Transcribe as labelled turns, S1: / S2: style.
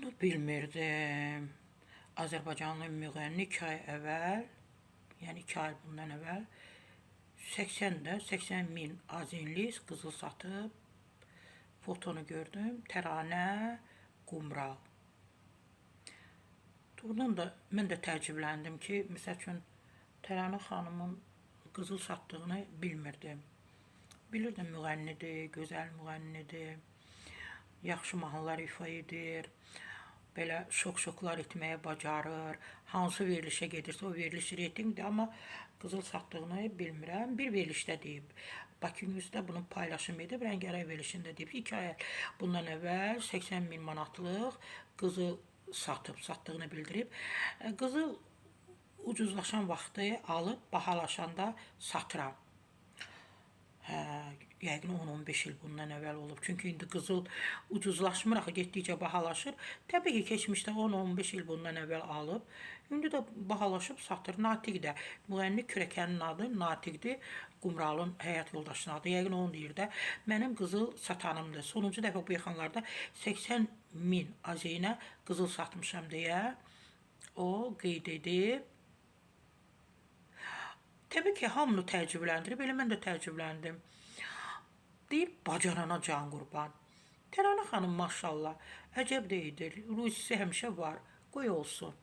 S1: Bunu bilmirdim. Azərbaycanlı müğənni 2 ay əvvəl, yəni 2 ay bundan əvvəl 80 min azinlik qızıl satıb. Fotonu gördüm. Təranə Qumral. Bundan da mən də təəccübləndim ki, məsəl üçün Təranə xanımın qızıl satdığını bilmirdim. Bilirdim müğənnidir, gözəl müğənnidir. Yaxşı mahnılar ifa edir. Belə şok-şoklar etməyə bacarır. Hansı verilişə gedirsə o veriliş reytinqdir, amma qızıl satdığını bilmirəm. Bir verilişdə deyib. Bakı News'da bunun paylaşım edib, Rəngəray verilişində deyib. 2 ay bundan əvvəl 80 min manatlıq qızıl satdığını bildirib. Qızıl ucuzlaşan vaxtı alıb, bahalaşanda satıram. Yəqin 10-15 il bundan əvvəl olub. Çünki indi qızıl ucuzlaşmır, axı getdikcə bahalaşır. Təbii ki, keçmişdə 10-15 il bundan əvvəl alıb. İndi də bahalaşıb satır. Natiq də. Müğənni kürəkənin adı Natiqdir. Qumralın həyat yoldaşının adı. Yəqin onu deyir də. Mənim qızıl satanımdır. Sonuncu dəfə bu yaxınlarda 80 min azeyinə qızıl satmışam deyə o qeyd edib. Təbii ki, hamını təəccübləndirib, elə mən də təəccübləndim. Deyib, bacarana can qurban. Təranə xanım maşallah, əcəb deyildir, ruhisi həmişə var, qoy olsun.